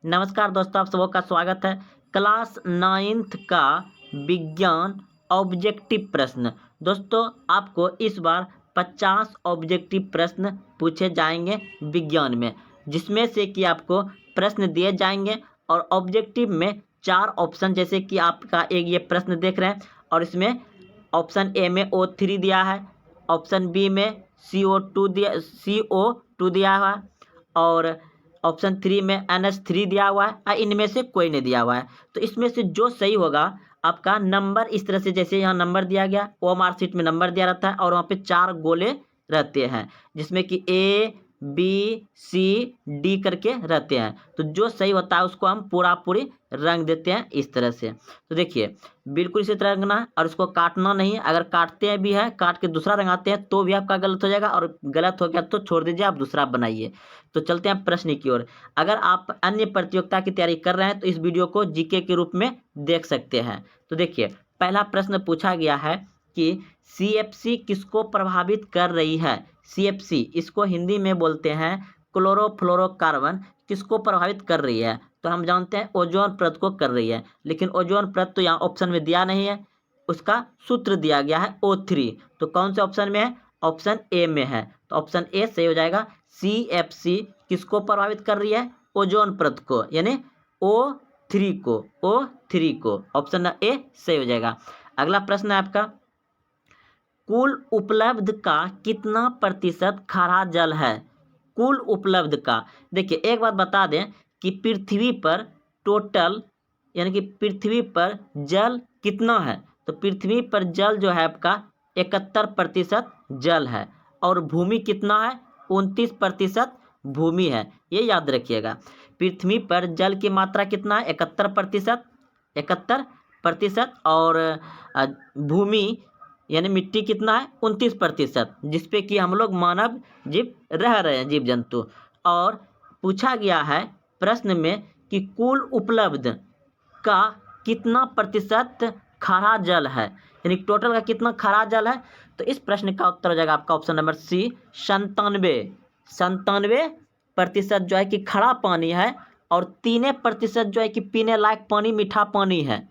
नमस्कार दोस्तों, आप सबों का स्वागत है। क्लास 9th का विज्ञान ऑब्जेक्टिव प्रश्न। दोस्तों, आपको इस बार 50 ऑब्जेक्टिव प्रश्न पूछे जाएंगे विज्ञान में, जिसमें से कि आपको प्रश्न दिए जाएंगे और ऑब्जेक्टिव में 4 ऑप्शन, जैसे कि आपका एक ये प्रश्न देख रहे हैं और इसमें ऑप्शन ए में O3 दिया है, ऑप्शन बी में CO2 दिया हुआ है और ऑप्शन 3 में NH3 दिया हुआ है और इनमें से कोई नहीं दिया हुआ है। तो इसमें से जो सही होगा आपका नंबर इस तरह से, जैसे यहाँ नंबर दिया गया, OMR शीट में नंबर दिया रहता है और वहाँ पे 4 गोले रहते हैं जिसमें कि A B C D करके रहते हैं। तो जो सही होता है उसको हम पूरी रंग देते हैं इस तरह से। तो देखिए, बिल्कुल इसी तरह रंगना है और उसको काटना नहीं है। अगर काटते हैं भी है, काट के दूसरा रंगाते हैं तो भी आपका गलत हो जाएगा और गलत हो गया तो छोड़ दीजिए, आप दूसरा बनाइए। तो चलते हैं प्रश्न की ओर। अगर आप अन्य प्रतियोगिता की तैयारी कर रहे हैं तो इस वीडियो को जीके के रूप में देख सकते हैं। तो देखिए, पहला प्रश्न पूछा गया है कि CFC किसको प्रभावित कर रही है। CFC, इसको हिंदी में बोलते हैं क्लोरोफ्लोरोकार्बन, किसको प्रभावित कर रही है। तो हम जानते हैं ओजोन परत को कर रही है, लेकिन ओजोन परत तो यहाँ ऑप्शन में दिया नहीं है, उसका सूत्र दिया गया है O3। तो कौन से ऑप्शन में है? ऑप्शन ए में है। तो ऑप्शन ए सही हो जाएगा। CFC किसको प्रभावित कर रही है? ओजोन परत को, यानी O3 को। ऑप्शन ए सही हो जाएगा। अगला प्रश्न है आपका, कुल उपलब्ध का कितना प्रतिशत खारा जल है? कुल उपलब्ध का, देखिए एक बात बता दें कि पृथ्वी पर टोटल, यानी कि पृथ्वी पर जल कितना है। तो पृथ्वी पर जल जो है आपका 71% जल है और भूमि कितना है? 29% भूमि है। ये याद रखिएगा, पृथ्वी पर जल की मात्रा कितना है? 71%। और भूमि यानी मिट्टी कितना है? 29%, जिसपे कि हम लोग मानव जीव रह रहे हैं, जीव जंतु। और पूछा गया है प्रश्न में कि कुल उपलब्ध का कितना प्रतिशत खारा जल है, यानी टोटल का कितना खारा जल है। तो इस प्रश्न का उत्तर हो जाएगा आपका ऑप्शन नंबर सी, 97% जो है कि खारा पानी है और 3% जो है कि पीने लायक पानी, मीठा पानी है।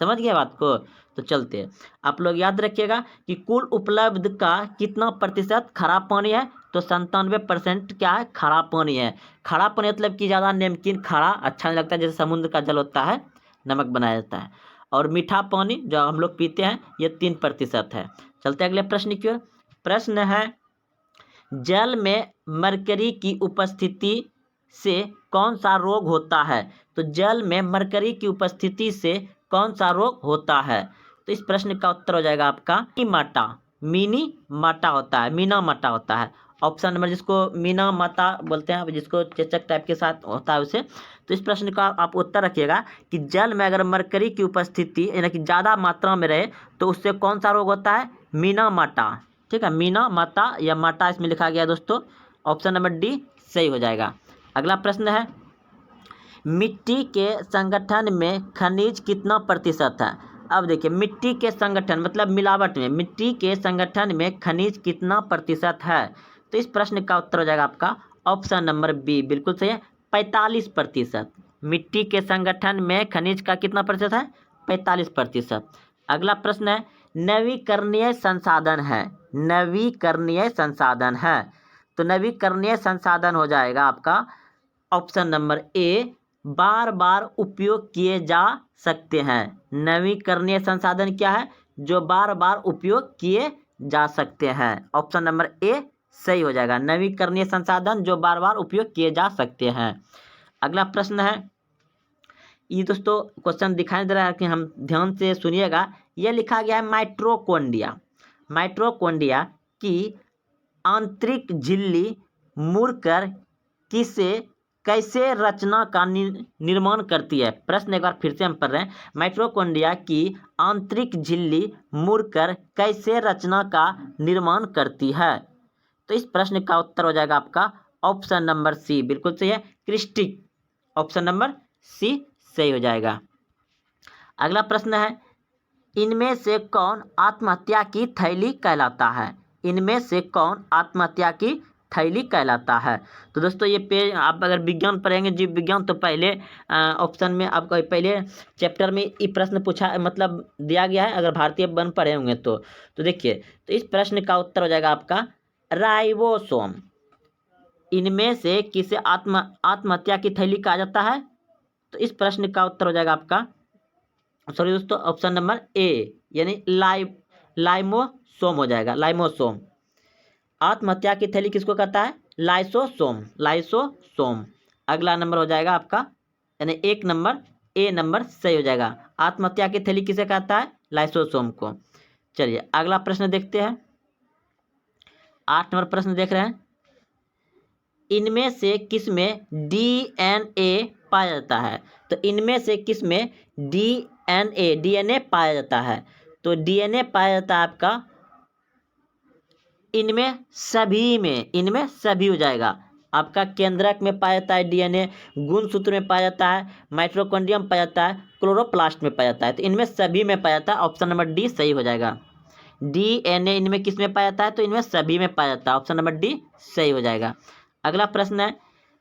समझ गए बात को? तो चलते हैं, आप लोग याद रखिएगा कि कुल उपलब्ध का कितना प्रतिशत खारा पानी है। तो 97% क्या है? खारा पानी है। खारा पानी मतलब कि ज़्यादा नमकीन खारा अच्छा नहीं लगता, जैसे समुद्र का जल होता है, नमक बनाया जाता है। और मीठा पानी जो हम लोग पीते हैं ये 3% है। चलते अगले प्रश्न की ओर। प्रश्न है, जल में मरकरी की उपस्थिति से कौन सा रोग होता है? तो जल में मरकरी की उपस्थिति से कौन सा रोग होता है? तो इस प्रश्न का उत्तर हो जाएगा आपका मिनी माटा होता है, मीना माटा होता है। ऑप्शन नंबर, जिसको मीना माता बोलते हैं, जिसको चेचक टाइप के साथ होता है उसे। तो इस प्रश्न का आप उत्तर रखिएगा कि जल में अगर मरकरी की उपस्थिति यानी कि ज़्यादा मात्रा में रहे तो उससे कौन सा रोग होता है? मीना माटा। ठीक है, मीना माता या माटा इसमें लिखा गया दोस्तों। ऑप्शन नंबर डी सही हो जाएगा। अगला प्रश्न है, मिट्टी के संगठन में खनिज कितना प्रतिशत है? अब देखिए, मिट्टी के संगठन मतलब मिलावट में, मिट्टी के संगठन में खनिज कितना प्रतिशत है? तो इस प्रश्न का उत्तर हो जाएगा आपका ऑप्शन नंबर बी, बिल्कुल सही है, 45%। मिट्टी के संगठन में खनिज का कितना प्रतिशत है? 45%। अगला प्रश्न है, नवीकरणीय संसाधन है, नवीकरणीय संसाधन है। तो नवीकरणीय संसाधन हो जाएगा आपका ऑप्शन नंबर ए, बार बार उपयोग किए जा सकते हैं। नवीकरणीय संसाधन क्या है? जो बार बार उपयोग किए जा सकते हैं। ऑप्शन नंबर ए सही हो जाएगा, नवीकरणीय संसाधन जो बार बार उपयोग किए जा सकते हैं। अगला प्रश्न है, ये दोस्तों क्वेश्चन दिखाई दे रहा है कि हम ध्यान से सुनिएगा। यह लिखा गया है माइटोकॉन्ड्रिया, माइटोकॉन्ड्रिया की आंतरिक झिल्ली मुड़कर किसे कैसे रचना का निर्माण करती है? प्रश्न एक बार फिर से हम पढ़ रहे हैं, माइटोकॉन्ड्रिया की आंतरिक झिल्ली मुड़कर कैसे रचना का निर्माण करती है? तो इस प्रश्न का उत्तर हो जाएगा आपका ऑप्शन नंबर सी, बिल्कुल सही है, क्रिस्टिक। ऑप्शन नंबर सी सही हो जाएगा। अगला प्रश्न है, इनमें से कौन आत्महत्या की थैली कहलाता है? इनमें से कौन आत्महत्या की थैली कहलाता है। तो दोस्तों ये पेज आप अगर विज्ञान पढ़ेंगे, जीव विज्ञान, तो पहले ऑप्शन में आपका पहले चैप्टर में ये प्रश्न पूछा मतलब दिया गया है, अगर भारतीय वन पढ़े होंगे तो देखिए, तो इस प्रश्न का उत्तर हो जाएगा आपका राइबोसोम। इनमें से किसे आत्महत्या की थैली कहा जाता है? तो इस प्रश्न का उत्तर हो जाएगा आपका, सॉरी दोस्तों, ऑप्शन नंबर ए यानी लाइमोसोम हो जाएगा, लाइमोसोम। आत्महत्या की थैली किसको कहता है? Lysosome, lysosome. अगला नंबर हो जाएगा आपका, यानी एक नंबर, ए नंबर सही हो जाएगा। आत्महत्या की थैली किसे कहता है? लाइसोसोम को। चलिए अगला प्रश्न देखते हैं। 8 नंबर प्रश्न देख रहे हैं। इनमें से किसमें डीएनए पाया जाता है? तो इनमें से किसमें डीएनए पाया जाता है? तो डीएनए पाया जाता है आपका इनमें सभी हो जाएगा। आपका केंद्रक में पाया जाता है डीएनए, गुणसूत्र में पाया जाता है, माइटोकॉन्ड्रियम पाया जाता है, क्लोरोप्लास्ट में पाया जाता है। तो इनमें सभी में पाया जाता है, ऑप्शन नंबर डी सही हो जाएगा। डीएनए इनमें किस में पाया जाता है? तो इनमें सभी में पाया जाता है, ऑप्शन नंबर डी सही हो जाएगा। अगला प्रश्न है,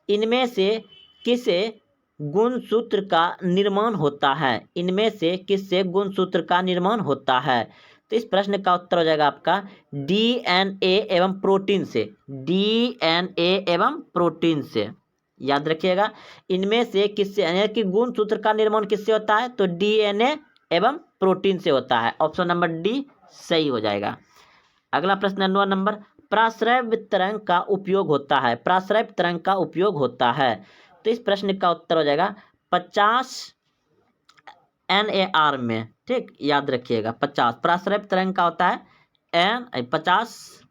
इनमें से किससे गुणसूत्र का निर्माण होता है? इनमें से किससे गुणसूत्र का निर्माण होता है? तो इस प्रश्न का उत्तर हो जाएगा आपका डीएनए एवं प्रोटीन से, डीएनए एवं प्रोटीन से। याद रखिएगा, इनमें से किससे, यानी कि गुणसूत्र का निर्माण किससे होता है? तो डीएनए एवं प्रोटीन से होता है, ऑप्शन नंबर डी सही हो जाएगा। अगला प्रश्न 9 नंबर, प्राश्रव्य तरंग का उपयोग होता है, प्राश्रव्य तरंग का उपयोग होता है। तो इस प्रश्न का उत्तर हो जाएगा 50 NAR में, ठीक, याद रखिएगा 50 प्राश्रव्य तरंग का होता है 50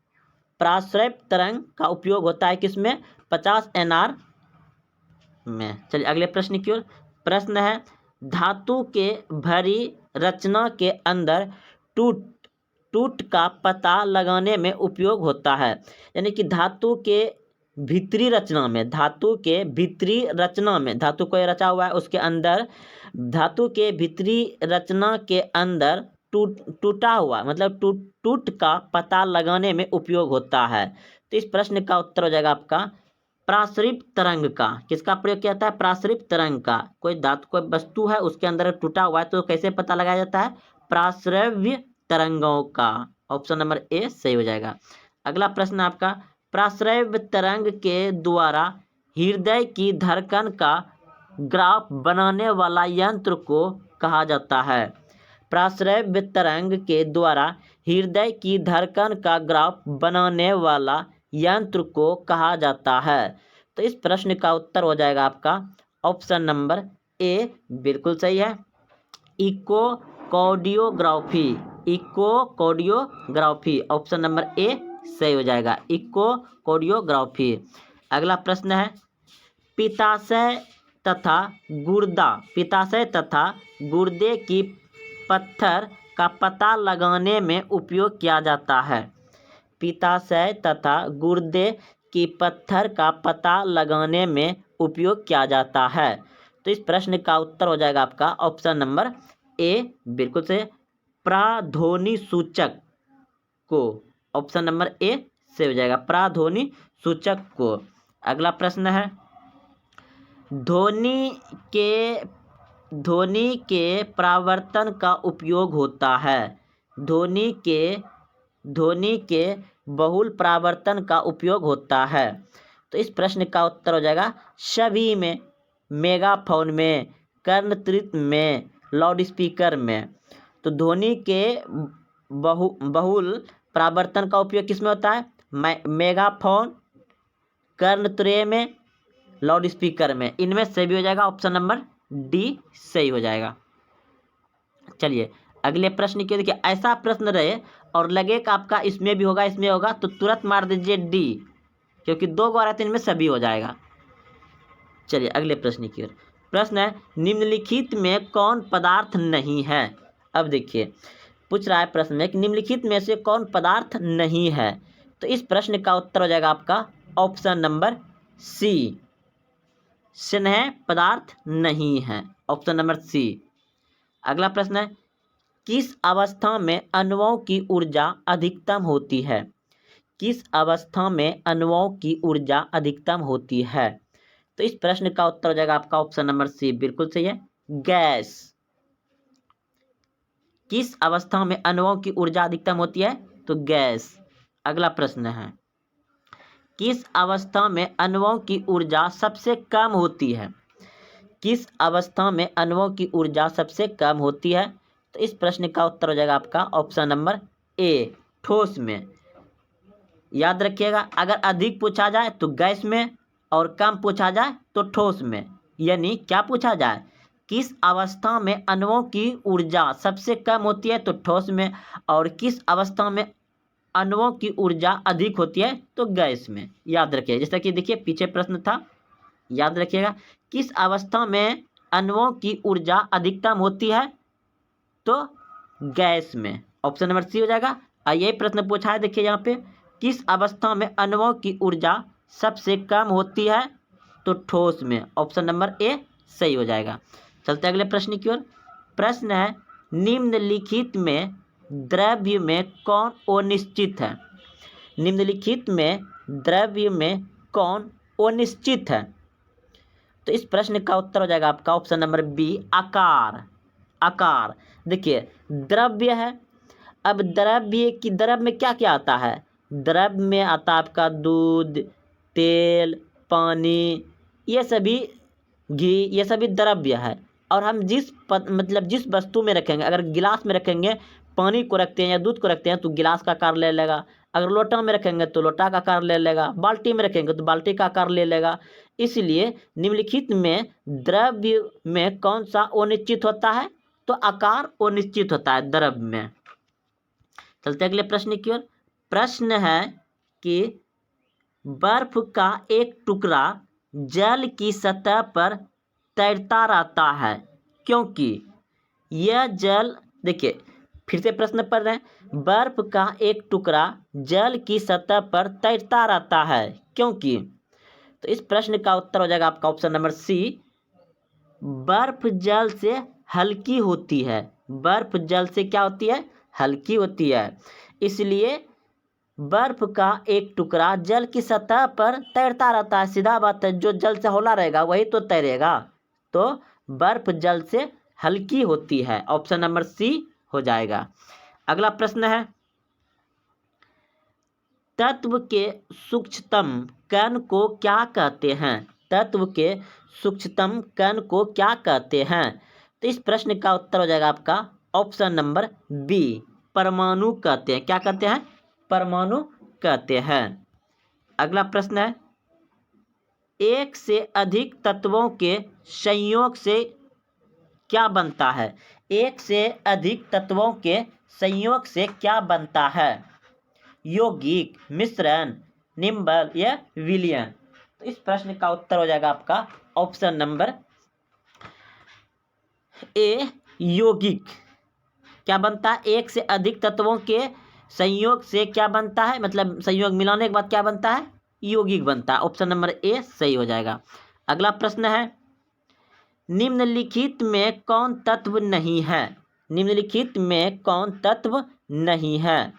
प्राश्रव्य तरंग का उपयोग होता है किसमें? 50 NR में। चलिए अगले प्रश्न की ओर। प्रश्न है, धातु के भरी रचना के अंदर टूट का पता लगाने में उपयोग होता है। यानी कि धातु के भीतरी रचना में, धातु के भीतरी रचना में, धातु को रचा हुआ है उसके अंदर, धातु के भीतरी रचना के अंदर टूटा हुआ मतलब टूट का पता लगाने में उपयोग होता है। तो इस प्रश्न का उत्तर हो जाएगा आपका प्राश्रव्य तरंग का। किसका प्रयोग किया जाता है? प्राश्रव्य तरंग का। कोई धातु, कोई वस्तु है उसके अंदर टूटा हुआ है तो कैसे पता लगाया जाता है? प्राश्रव्य तरंगों का, ऑप्शन नंबर ए सही हो जाएगा। अगला प्रश्न आपका, प्राश्रव्य तरंग के द्वारा हृदय की धड़कन का ग्राफ बनाने वाला यंत्र को कहा जाता है? प्राश्रव्य तरंग के द्वारा हृदय की धड़कन का ग्राफ बनाने वाला यंत्र को कहा जाता है? तो इस प्रश्न का उत्तर हो जाएगा आपका ऑप्शन नंबर ए बिल्कुल सही है, echocardiography, echocardiography, option number A सही हो जाएगा, इकोकार्डियोग्राफी। अगला प्रश्न है, पित्ताशय तथा गुर्दे की पत्थर का पता लगाने में उपयोग किया जाता है? पित्ताशय तथा गुर्दे की पत्थर का पता लगाने में उपयोग किया जाता है? तो इस प्रश्न का उत्तर हो जाएगा आपका ऑप्शन नंबर ए बिल्कुल से, प्राध्वनि सूचक को, ऑप्शन नंबर ए से हो जाएगा, प्राध्वनि सूचक को। अगला प्रश्न है, ध्वनि के परावर्तन का उपयोग होता है? ध्वनि के बहुल परावर्तन का उपयोग होता है? तो इस प्रश्न का उत्तर हो जाएगा सभी में, मेगाफोन में, कर्णतृत में, लाउड स्पीकर में। तो ध्वनि के बहुल परावर्तन का उपयोग किस में होता है? मेगाफोन, कर्णत्रय में, लाउड स्पीकर में। इनमें सभी हो जाएगा, ऑप्शन नंबर डी सही हो जाएगा। चलिए अगले प्रश्न की, देखिए ऐसा प्रश्न रहे और लगे कि आपका इसमें भी होगा इसमें होगा तो तुरंत मार दीजिए डी, क्योंकि 2 बार आते इनमें सभी हो जाएगा। चलिए अगले प्रश्न की ओर। प्रश्न है, निम्नलिखित में कौन पदार्थ नहीं है? अब देखिए पूछ रहा है प्रश्न में कि निम्नलिखित में से कौन पदार्थ नहीं है? तो इस प्रश्न का उत्तर हो जाएगा आपका ऑप्शन नंबर सी, स्नेह पदार्थ नहीं है, ऑप्शन नंबर सी। अगला प्रश्न है, किस अवस्था में अणुओं की ऊर्जा अधिकतम होती है? किस अवस्था में अणुओं की ऊर्जा अधिकतम होती है? तो इस प्रश्न का उत्तर हो जाएगा आपका ऑप्शन नंबर सी, बिल्कुल सही है, गैस। किस अवस्था में अणुओं की ऊर्जा अधिकतम होती है? तो गैस। अगला प्रश्न है, किस अवस्था में अणुओं की ऊर्जा सबसे कम होती है? किस अवस्था में अणुओं की ऊर्जा सबसे कम होती है? तो इस प्रश्न का उत्तर हो जाएगा आपका ऑप्शन नंबर ए, ठोस में। याद रखिएगा, अगर अधिक पूछा जाए तो गैस में और कम पूछा जाए तो ठोस में। यानी क्या पूछा जाए, किस अवस्था में अणुओं की ऊर्जा सबसे कम होती है तो ठोस में, और किस अवस्था में अणुओं की ऊर्जा अधिक होती है तो गैस में। याद रखिए, जैसा कि देखिए पीछे प्रश्न था, याद रखिएगा, किस अवस्था में अणुओं की ऊर्जा अधिकतम होती है तो गैस में। ऑप्शन नंबर सी हो जाएगा। और यही प्रश्न पूछा है, देखिए यहाँ पे, किस अवस्था में अणुओं की ऊर्जा सबसे कम होती है तो ठोस में। ऑप्शन नंबर ए सही हो जाएगा। चलते अगले प्रश्न की ओर। प्रश्न है, निम्नलिखित में द्रव्य में कौन अनिश्चित है? निम्नलिखित में द्रव्य में कौन अनिश्चित है? तो इस प्रश्न का उत्तर हो जाएगा आपका ऑप्शन नंबर बी, आकार। आकार। देखिए, द्रव्य है, अब द्रव्य में क्या क्या आता है? द्रव्य में आता है आपका दूध, तेल, पानी, ये सभी, घी, ये सभी द्रव्य है। और हम मतलब जिस वस्तु में रखेंगे, अगर गिलास में रखेंगे, पानी को रखते हैं या दूध को रखते हैं तो गिलास का आकार ले लेगा। अगर लोटा में रखेंगे तो लोटा का आकार ले लेगा। बाल्टी में रखेंगे तो बाल्टी का आकार ले लेगा। इसलिए निम्नलिखित में द्रव्य में कौन सा अनिश्चित होता है? तो आकार अनिश्चित होता है द्रव्य में। चलते अगले प्रश्न की ओर। प्रश्न है कि बर्फ का एक टुकड़ा जल की सतह पर तैरता रहता है क्योंकि यह जल, देखिए फिर से प्रश्न पढ़ रहे हैं, बर्फ का एक टुकड़ा जल की सतह पर तैरता रहता है क्योंकि। तो इस प्रश्न का उत्तर हो जाएगा आपका ऑप्शन नंबर सी, बर्फ जल से हल्की होती है। बर्फ जल से क्या होती है? हल्की होती है। इसलिए बर्फ का एक टुकड़ा जल की सतह पर तैरता रहता है। सीधा बात है, जो जल से हौला रहेगा वही तो तैरेगा। तो बर्फ जल से हल्की होती है। ऑप्शन नंबर सी हो जाएगा। अगला प्रश्न है, तत्व के सूक्ष्मतम कण को क्या कहते हैं? तत्व के सूक्ष्मतम कण को क्या कहते हैं? तो इस प्रश्न का उत्तर हो जाएगा आपका ऑप्शन नंबर बी, परमाणु कहते हैं। क्या कहते हैं? परमाणु कहते हैं। अगला प्रश्न है, एक से अधिक तत्वों के संयोग से क्या बनता है? एक से अधिक तत्वों के संयोग से क्या बनता है? यौगिक, मिश्रण, निम्बल या विलयन। तो इस प्रश्न का उत्तर हो जाएगा आपका ऑप्शन नंबर ए, यौगिक। क्या बनता है? एक से अधिक तत्वों के संयोग से क्या बनता है, मतलब संयोग मिलाने के बाद क्या बनता है? यौगिक बनता है। ऑप्शन नंबर ए सही हो जाएगा। अगला प्रश्न है, निम्नलिखित में कौन तत्व नहीं है? निम्नलिखित में कौन तत्व नहीं है?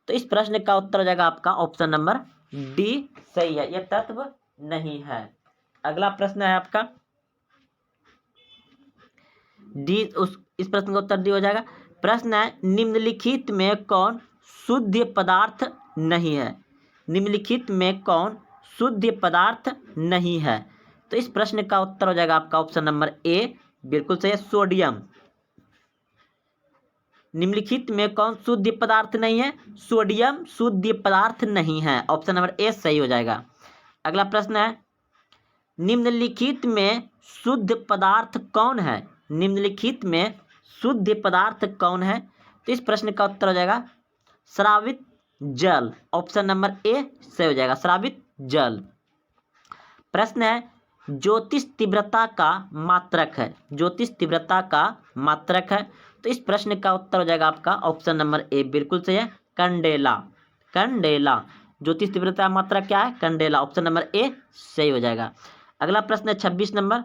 तो इस प्रश्न का उत्तर हो जाएगा आपका ऑप्शन नंबर डी सही है, यह तत्व नहीं है। अगला प्रश्न है आपका डी, इस प्रश्न का उत्तर डी हो जाएगा। प्रश्न है, निम्नलिखित में कौन शुद्ध पदार्थ नहीं है? निम्नलिखित में कौन शुद्ध पदार्थ नहीं है? तो इस प्रश्न का उत्तर हो जाएगा आपका ऑप्शन नंबर ए, बिल्कुल सही है, सोडियम। निम्नलिखित में कौन शुद्ध पदार्थ नहीं है? सोडियम शुद्ध पदार्थ नहीं है। ऑप्शन नंबर ए सही हो जाएगा। अगला प्रश्न है, निम्नलिखित में शुद्ध पदार्थ कौन है? निम्नलिखित में शुद्ध पदार्थ कौन है? तो इस प्रश्न का उत्तर हो जाएगा स्रावित जल। ऑप्शन नंबर ए सही हो जाएगा, स्रावित जल। प्रश्न है, ज्योतिष तीव्रता का मात्रक है। ज्योतिष तीव्रता का मात्रक है। तो इस प्रश्न का उत्तर हो जाएगा आपका ऑप्शन नंबर ए, बिल्कुल सही है, कैंडेला। कैंडेला ज्योतिष तीव्रता मात्रक क्या है? कैंडेला। ऑप्शन नंबर ए सही हो जाएगा। अगला प्रश्न है 26 नंबर।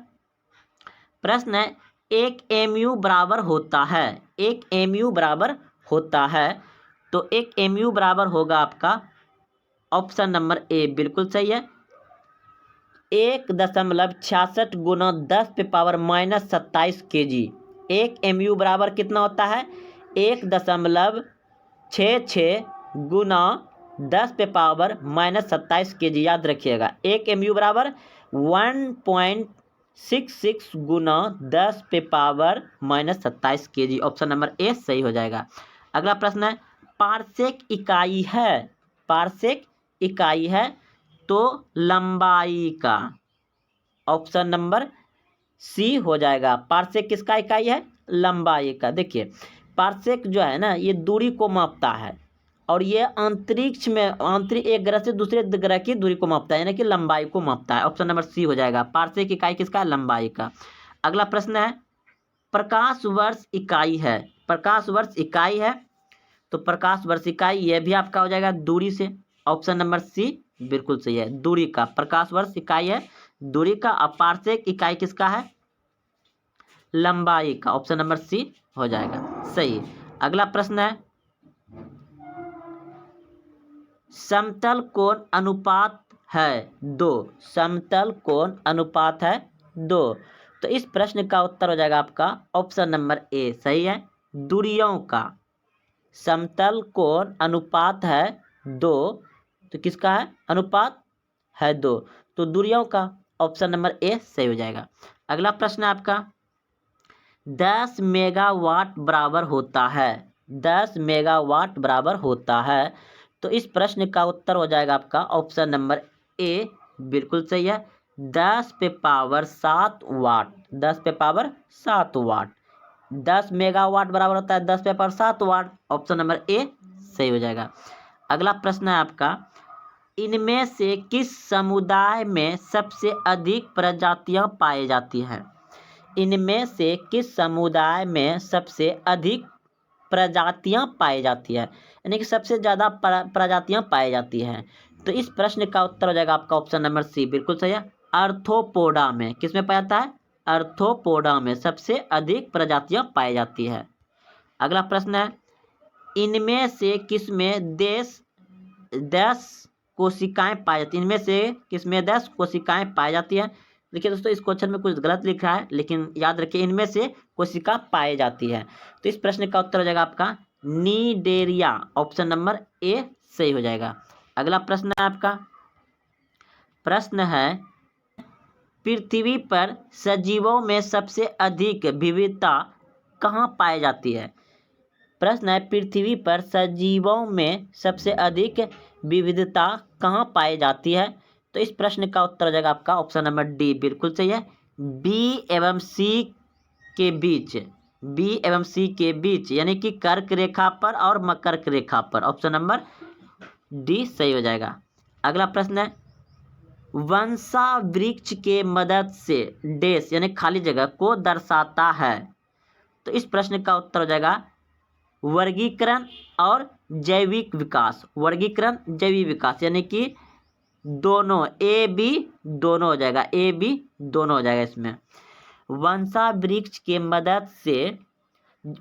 प्रश्न है, एक mu बराबर होता है। एक mu बराबर होता है। तो एक mu बराबर होगा आपका ऑप्शन नंबर ए बिल्कुल सही है। 1.66 गुना 10⁻⁻27 kg। 1 mu बराबर कितना होता है? 1.66 गुना 10⁻⁻27 kg। याद रखिएगा 1 mu बराबर 1.66 गुना 10⁻⁻27 kg। ऑप्शन नंबर ए सही हो जाएगा। अगला प्रश्न है, पारसेक इकाई है, पारसेक इकाई है तो लंबाई का। ऑप्शन नंबर सी हो जाएगा। पारसेक किसका इकाई है? लंबाई का। देखिए पारसेक जो है ना, ये दूरी को मापता है और ये अंतरिक्ष में एक ग्रह से दूसरे ग्रह की दूरी को मापता है, यानी कि लंबाई को मापता है। ऑप्शन नंबर सी हो जाएगा। पारसेक इकाई किसका है? लंबाई का। अगला प्रश्न है, प्रकाश वर्ष इकाई है, प्रकाश वर्ष इकाई है तो प्रकाश वर्ष इकाई यह भी आपका हो जाएगा दूरी से। ऑप्शन नंबर सी बिल्कुल सही है, दूरी का। प्रकाश वर्ष इकाई है दूरी का। अब पारसेक इकाई किसका है? लंबाई का। ऑप्शन नंबर सी हो जाएगा सही। अगला प्रश्न है, समतल कोण अनुपात है 2, समतल कोण अनुपात है 2। तो इस प्रश्न का उत्तर हो जाएगा आपका ऑप्शन नंबर ए सही है, दूरियों का। समतल कोण अनुपात है 2, तो किसका है? अनुपात है 2, तो दूरियों का। ऑप्शन नंबर ए सही हो जाएगा। अगला प्रश्न है आपका, 10 मेगावाट बराबर होता है, 10 मेगावाट बराबर होता है। तो इस प्रश्न का उत्तर हो जाएगा आपका ऑप्शन नंबर ए बिल्कुल सही है, 10⁻7 वाट, 10⁻7 वाट। 10 मेगावाट बराबर होता है 10⁻7 वाट। ऑप्शन नंबर ए सही हो जाएगा। अगला प्रश्न है आपका, इनमें से किस समुदाय में सबसे अधिक प्रजातियां पाई जाती हैं? इनमें से किस समुदाय में सबसे अधिक प्रजातियां पाई जाती है, यानी कि सबसे ज़्यादा प्रजातियां पाई जाती हैं? तो इस प्रश्न का उत्तर हो जाएगा आपका ऑप्शन नंबर सी बिल्कुल सही है, आर्थ्रोपोडा में। किसमें पाया जाता है? आर्थ्रोपोडा में सबसे अधिक प्रजातियां पाई जाती है। अगला प्रश्न है, इनमें से किसमें 10 कोशिकाएं पाई जाती हैं? इनमें से किसमें 10 कोशिकाएं पाई जाती हैं? देखिए दोस्तों, इस क्वेश्चन में कुछ गलत लिखा है, लेकिन याद रखिए इनमें से कोशिका पाई जाती है। तो इस प्रश्न का उत्तर हो जाएगा आपका नीडेरिया। ऑप्शन नंबर ए सही हो जाएगा। अगला प्रश्न है आपका, प्रश्न है, पृथ्वी पर सजीवों में सबसे अधिक विविधता कहाँ पाई जाती है? प्रश्न है, पृथ्वी पर सजीवों में सबसे अधिक विविधता कहाँ पाई जाती है? तो इस प्रश्न का उत्तर हो जाएगा आपका ऑप्शन नंबर डी बिल्कुल सही है, बी एवं सी के बीच, बी एवं सी के बीच, यानी कि कर्क रेखा पर और मकर्क रेखा पर। ऑप्शन नंबर डी सही हो जाएगा। अगला प्रश्न है, वंशा वृक्ष के मदद से डैश यानी खाली जगह को दर्शाता है। तो इस प्रश्न का उत्तर हो जाएगा वर्गीकरण और जैविक विकास, वर्गीकरण जैविक विकास, यानी कि दोनों, ए बी दोनों हो जाएगा, ए बी दोनों हो जाएगा। इसमें वंशा वृक्ष के मदद से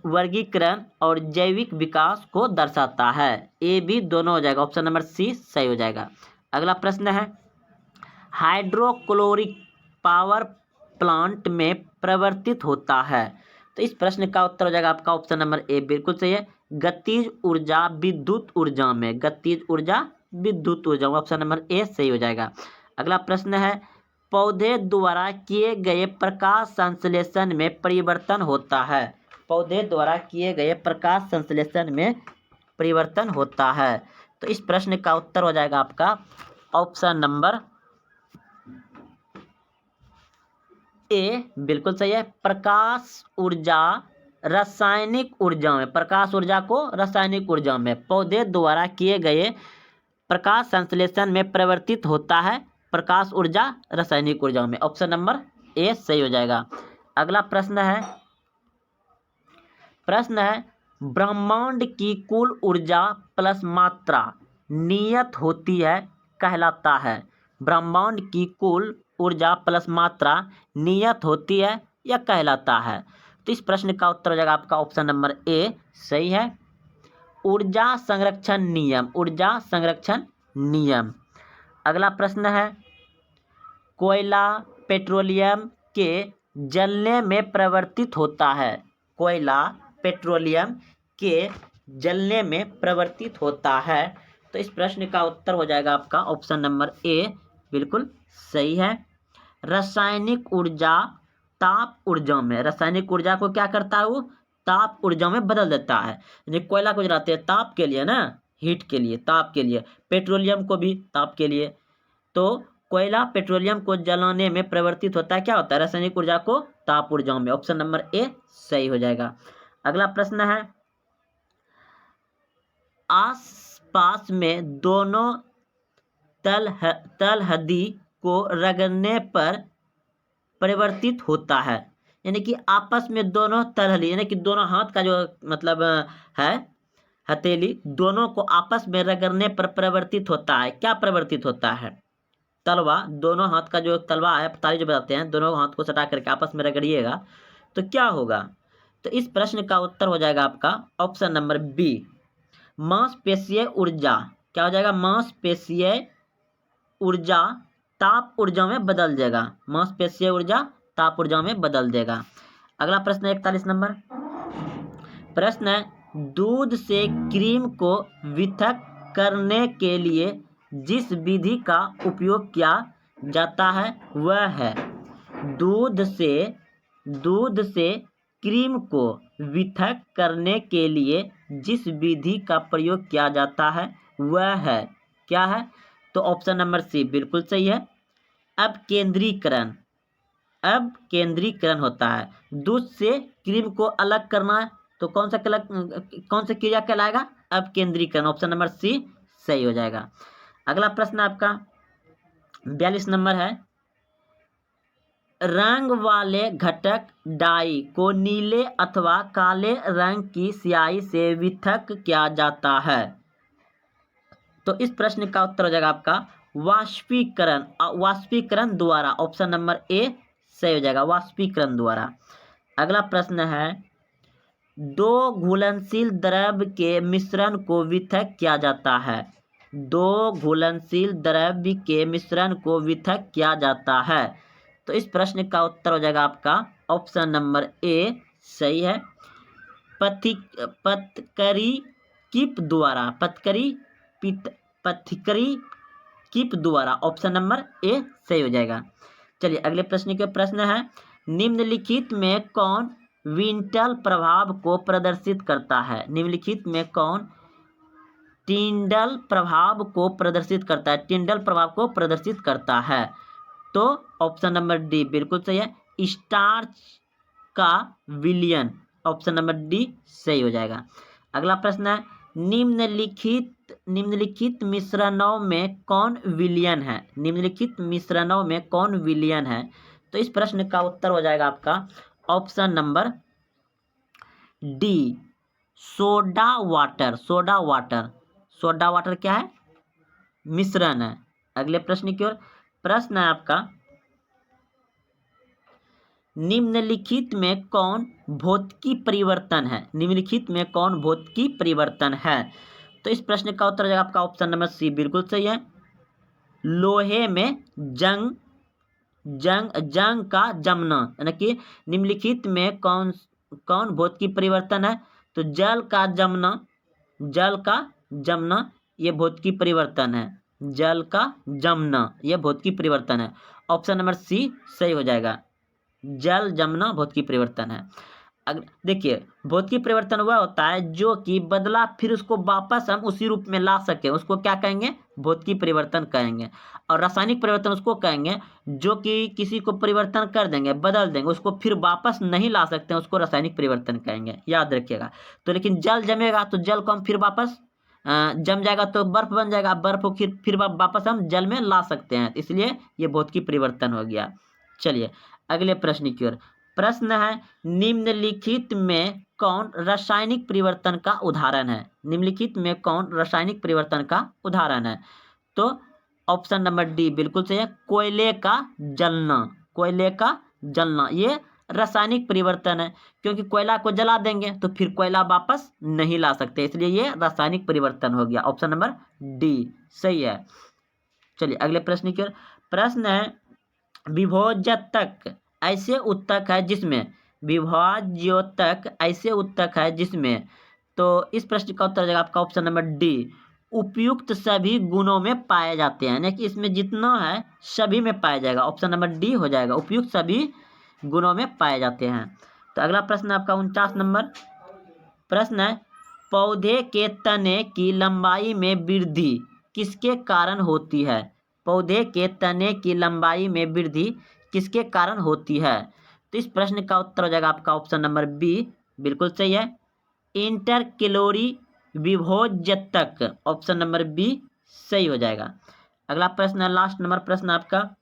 वर्गीकरण और जैविक विकास को दर्शाता है, ए बी दोनों हो जाएगा। ऑप्शन नंबर सी सही हो जाएगा। अगला प्रश्न है, हाइड्रोक्लोरिक पावर प्लांट में परिवर्तित होता है। तो इस प्रश्न का उत्तर हो जाएगा आपका ऑप्शन नंबर ए बिल्कुल सही है, गतिज ऊर्जा विद्युत ऊर्जा में, गतिज ऊर्जा विद्युत ऊर्जा। ऑप्शन नंबर ए सही हो जाएगा। अगला प्रश्न है, पौधे द्वारा किए गए प्रकाश संश्लेषण में परिवर्तन होता है, पौधे द्वारा किए गए प्रकाश संश्लेषण में परिवर्तन होता है। तो इस प्रश्न का उत्तर हो जाएगा आपका ऑप्शन नंबर ए बिल्कुल सही है, प्रकाश ऊर्जा रासायनिक ऊर्जा में, प्रकाश ऊर्जा को रासायनिक ऊर्जा में पौधे द्वारा किए गए प्रकाश संश्लेषण में परिवर्तित होता है, प्रकाश ऊर्जा रासायनिक ऊर्जा में। ऑप्शन नंबर ए सही हो जाएगा। अगला प्रश्न है, ब्रह्मांड की कुल ऊर्जा प्लस मात्रा नियत होती है कहलाता है। ब्रह्मांड की कुल ऊर्जा प्लस मात्रा नियत होती है या कहलाता है? तो इस प्रश्न का उत्तर हो जाएगा आपका ऑप्शन नंबर ए सही है, ऊर्जा संरक्षण नियम, ऊर्जा संरक्षण नियम। अगला प्रश्न है, कोयला पेट्रोलियम के जलने में प्रवर्तित होता है। कोयला पेट्रोलियम के जलने में प्रवर्तित होता है। तो इस प्रश्न का उत्तर हो जाएगा आपका ऑप्शन नंबर ए, बिल्कुल सही है। रासायनिक ऊर्जा ताप ऊर्जा में, रासायनिक ऊर्जा को क्या करता है वो, ताप ऊर्जा में बदल देता है। यानी कोयला को जलाते हैं ताप के लिए ना, हीट के लिए, ताप के लिए, पेट्रोलियम को भी ताप के लिए। तो कोयला पेट्रोलियम को जलाने में प्रवर्तित होता है, क्या होता है, रासायनिक ऊर्जा को ताप ऊर्जा में। ऑप्शन नंबर ए सही हो जाएगा। अगला प्रश्न है, आसपास में दोनों तलहदी को रगड़ने पर परिवर्तित होता है। यानी कि आपस में दोनों तलहदी, यानी कि दोनों हाथ का जो मतलब है हथेली, दोनों को आपस में रगड़ने पर परिवर्तित होता है। क्या परिवर्तित होता है, तलवा, दोनों हाथ का जो तलवा है, ताली जो बताते हैं, दोनों हाथ को सटा करके आपस में रगड़िएगा तो क्या होगा। तो इस प्रश्न का उत्तर हो जाएगा आपका ऑप्शन नंबर बी, मांसपेशीय ऊर्जा। क्या हो जाएगा, मांसपेशीय ऊर्जा ताप ऊर्जा में बदल जाएगा। मांसपेशीय ऊर्जा ताप ऊर्जा में बदल देगा। अगला प्रश्न 41 नंबर प्रश्न है, दूध से क्रीम को पृथक करने के लिए जिस विधि का उपयोग किया जाता है वह है। दूध से क्रीम को पृथक करने के लिए जिस विधि का प्रयोग किया जाता है वह है, क्या है। तो ऑप्शन नंबर सी बिल्कुल सही है। अब केंद्रीकरण होता है। दूध से क्रीम को अलग करना है तो कौन सा क्रिया कहलाएगा, अब केंद्रीकरण। ऑप्शन नंबर सी सही हो जाएगा। अगला प्रश्न आपका 42 नंबर है, रंग वाले घटक डाई को नीले अथवा काले रंग की स्याही से पृथक किया जाता है। तो इस प्रश्न का उत्तर हो जाएगा आपका वाष्पीकरण द्वारा। ऑप्शन नंबर ए सही हो जाएगा, वाष्पीकरण द्वारा। अगला प्रश्न है, दो घुलनशील द्रव के मिश्रण को पृथक किया जाता है। दो घुलनशील द्रव के मिश्रण को पृथक किया जाता है। तो इस प्रश्न का उत्तर हो जाएगा आपका ऑप्शन नंबर ए सही है, पथकरी कीप द्वारा। ऑप्शन नंबर ए सही हो जाएगा। चलिए अगले प्रश्न के प्रश्न है, निम्नलिखित में कौन विंटल प्रभाव को प्रदर्शित करता है। निम्नलिखित में कौन टिंडल प्रभाव को प्रदर्शित करता है, टिंडल प्रभाव को प्रदर्शित करता है। तो ऑप्शन नंबर डी बिल्कुल सही है, स्टार्च का विलयन। ऑप्शन नंबर डी सही हो जाएगा। अगला प्रश्न है, निम्नलिखित मिश्रणों में कौन विलयन है। निम्नलिखित मिश्रणों में कौन विलयन है। तो इस प्रश्न का उत्तर हो जाएगा आपका option number D, soda water क्या है, मिश्रण है। अगले प्रश्न की ओर प्रश्न है आपका, निम्नलिखित में कौन भौतिकी परिवर्तन है। निम्नलिखित में कौन भौतिकी परिवर्तन है। तो इस प्रश्न का उत्तर हो जाएगा आपका ऑप्शन नंबर सी बिल्कुल सही है, लोहे में जंग का जमना। यानी कि निम्नलिखित में कौन भौतिकी परिवर्तन है। तो जल का जमना ये भौतिकी परिवर्तन है। जल का जमना यह भौतिकी परिवर्तन है। ऑप्शन नंबर सी सही हो जाएगा, जल जमना भौतिकी परिवर्तन है। देखिए भौतिकी परिवर्तन वह होता है जो कि बदला फिर उसको वापस हम उसी रूप में ला सके, उसको क्या कहेंगे, भौतिकी परिवर्तन कहेंगे। और रासायनिक परिवर्तन उसको कहेंगे जो कि किसी को परिवर्तन कर देंगे, बदल देंगे, उसको फिर वापस नहीं ला सकते हैं, उसको रासायनिक परिवर्तन कहेंगे, याद रखिएगा। तो लेकिन जल जमेगा तो जल को हम फिर वापस जम जाएगा तो बर्फ बन जाएगा, बर्फ को फिर वापस हम जल में ला सकते हैं, इसलिए ये भौतिकी परिवर्तन हो गया। चलिए अगले प्रश्न की ओर प्रश्न है, निम्नलिखित में कौन रासायनिक परिवर्तन का उदाहरण है। निम्नलिखित में कौन रासायनिक परिवर्तन का उदाहरण है। तो ऑप्शन नंबर डी बिल्कुल सही है, कोयले का जलना ये रासायनिक परिवर्तन है, क्योंकि कोयला को जला देंगे तो फिर कोयला वापस नहीं ला सकते, इसलिए ये रासायनिक परिवर्तन हो गया। ऑप्शन नंबर डी सही है। चलिए अगले प्रश्न की ओर। प्रश्न है विभोजतक ऐसे उत्तक है जिसमें, विभाज्योतक ऐसे उत्तक है जिसमें, तो इस प्रश्न का उत्तर हो जाएगा आपका ऑप्शन नंबर डी, उपयुक्त सभी गुणों में पाए जाते हैं, यानी कि इसमें जितना है सभी में पाया जाएगा। ऑप्शन नंबर डी हो जाएगा, उपयुक्त सभी गुणों में पाए जाते हैं। तो अगला प्रश्न आपका 49 नंबर प्रश्न है पौधे के तने की लंबाई में वृद्धि किसके कारण होती है? पौधे के तने की लंबाई में वृद्धि किसके कारण होती है? तो इस प्रश्न का उत्तर हो जाएगा आपका ऑप्शन नंबर बी, बिल्कुल सही है, इंटरकेलोरी विभोजतक। ऑप्शन नंबर बी सही हो जाएगा। अगला प्रश्न है लास्ट नंबर प्रश्न आपका,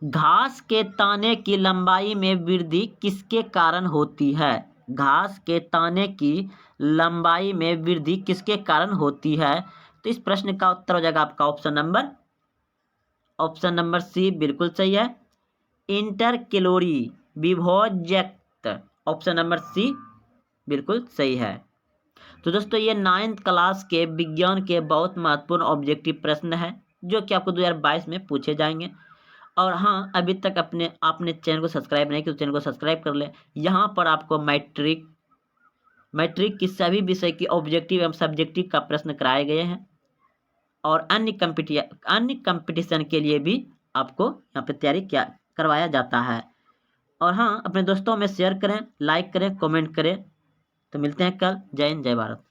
घास के ताने की लंबाई में वृद्धि किसके कारण होती है? घास के ताने की लंबाई में वृद्धि किसके कारण होती है? तो इस प्रश्न का उत्तर हो जाएगा आपका ऑप्शन नंबर सी, बिल्कुल सही है, इंटरकेलोरी विभोजक। ऑप्शन नंबर सी बिल्कुल सही है। तो दोस्तों ये 9th क्लास के विज्ञान के बहुत महत्वपूर्ण ऑब्जेक्टिव प्रश्न है जो कि आपको 2022 में पूछे जाएंगे। और हाँ, अभी तक आपने चैनल को सब्सक्राइब नहीं किया तो चैनल को सब्सक्राइब कर ले। यहाँ पर आपको मैट्रिक की सभी विषय की ऑब्जेक्टिव एवं सब्जेक्टिव का प्रश्न कराए गए हैं और अन्य कंपटीशन के लिए भी आपको यहाँ पे तैयारी करवाया जाता है। और हाँ, अपने दोस्तों में शेयर करें, लाइक करें, कमेंट करें। तो मिलते हैं कल। जय हिंद, जय भारत।